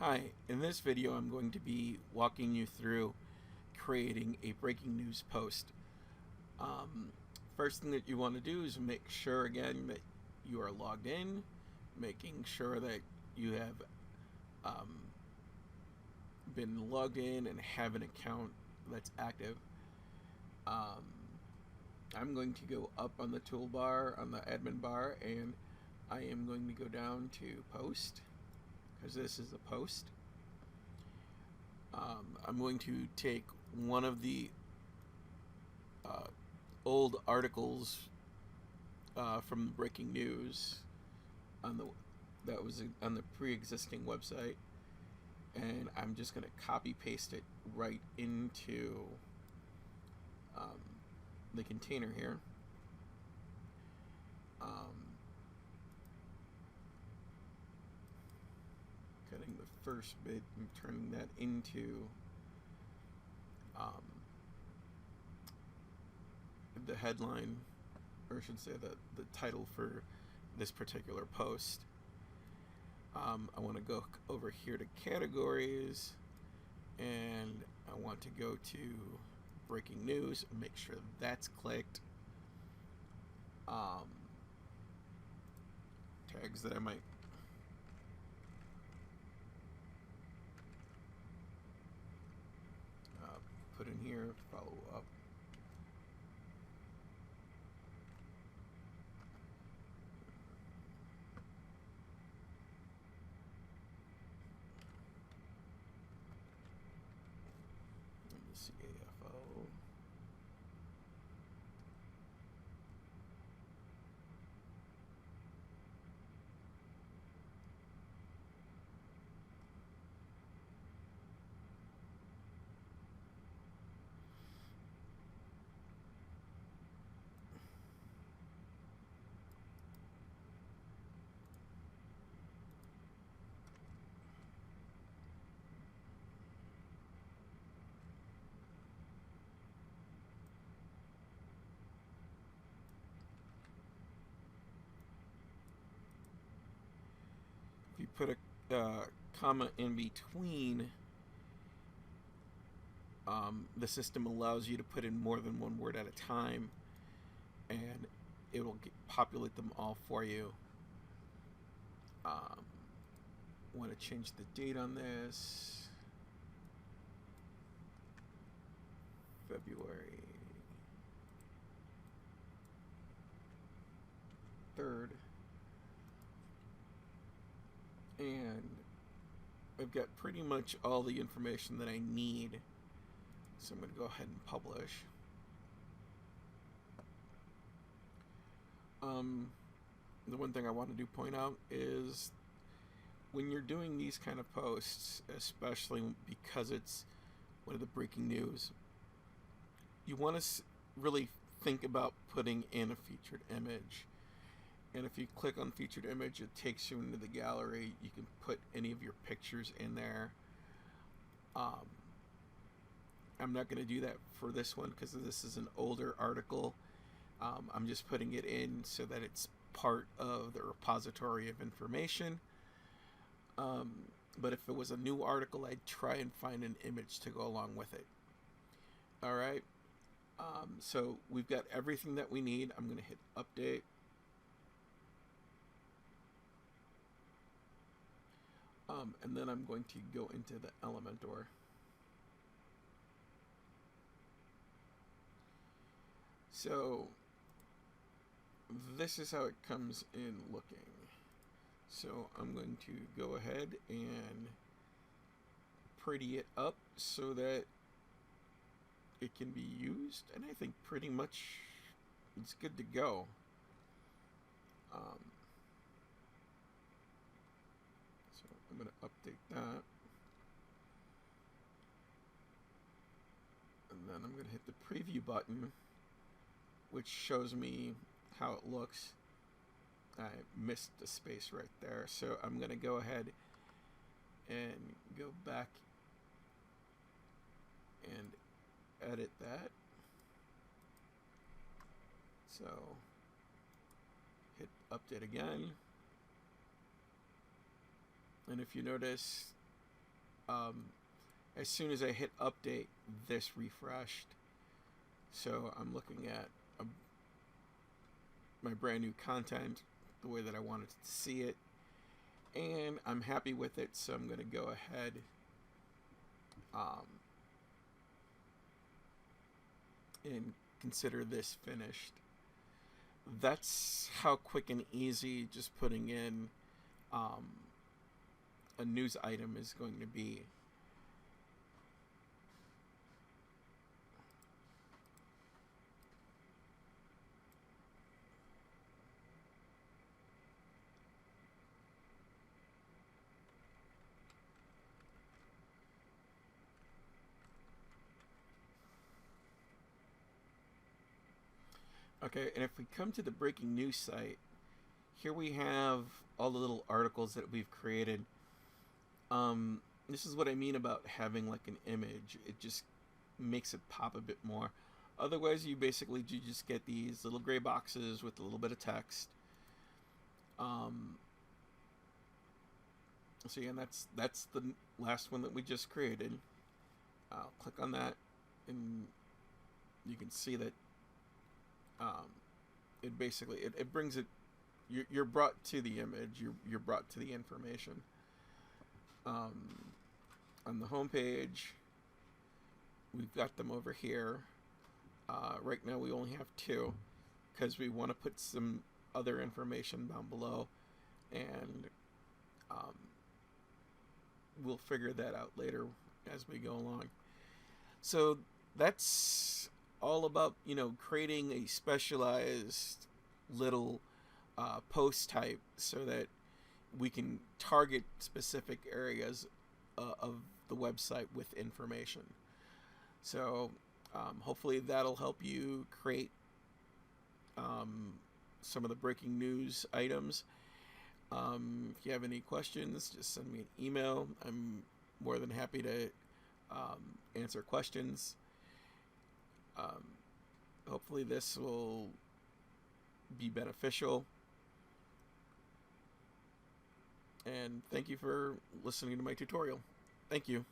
Hi, in this video I'm going to be walking you through creating a breaking news post. Um, First thing that you want to do is make sure again that you are logged in, making sure that you have um, been logged in and have an account that's active. Um, I'm going to go up on the toolbar on the admin bar, and I am going to go down to post because this is a post. I'm going to take one of the uh, old articles from breaking news on the that was on the pre-existing website, and I'm just going to copy paste it right into um, the container here. Cutting the first bit and turning that into um, the headline, or I should say the title for this particular post. I want to go over here to categories, and I want to go to breaking news and make sure that's clicked. Tags that I might put in here, follow up. CAFO. If you put a comma in between, the system allows you to put in more than one word at a time, and it will populate them all for you. Want to change the date on this. February 3rd. And I've got pretty much all the information that I need. So I'm going to go ahead and publish. The one thing I want to do point out is when you're doing these kind of posts, especially because it's one of the breaking news, you want to really think about putting in a featured image. And if you click on featured image, it takes you into the gallery. You can put any of your pictures in there. I'm not going to do that for this one because this is an older article. I'm just putting it in so that it's part of the repository of information. But if it was a new article, I'd try and find an image to go along with it. All right. So we've got everything that we need. I'm going to hit update. And then I'm going to go into the Elementor. So this is how it comes in looking. So I'm going to go ahead and pretty it up so that it can be used, and I think pretty much it's good to go. So I'm going to update that, and then I'm going to hit the preview button, which shows me how it looks. I missed a space right there, so I'm going to go ahead and go back and edit that. So hit update again, and if you notice, as soon as I hit update, this refreshed. So I'm looking at my brand new content the way that I wanted to see it, and I'm happy with it. So I'm going to go ahead and consider this finished. That's how quick and easy just putting in a news item is going to be. Okay, and if we come to the breaking news site, here we have all the little articles that we've created. This is what I mean about having like an image. It just makes it pop a bit more. Otherwise, you just get these little gray boxes with a little bit of text. So yeah, that's the last one that we just created. I'll click on that, and you can see that it basically it brings it. You're brought to the image. You're brought to the information. On the home page, we've got them over here. Right now we only have 2 because we want to put some other information down below, and we'll figure that out later as we go along. So that's all about, creating a specialized little post type so that we can target specific areas of the website with information. So hopefully that'll help you create some of the breaking news items. If you have any questions, just send me an email. I'm more than happy to answer questions. Hopefully this will be beneficial. And thank you for listening to my tutorial. Thank you.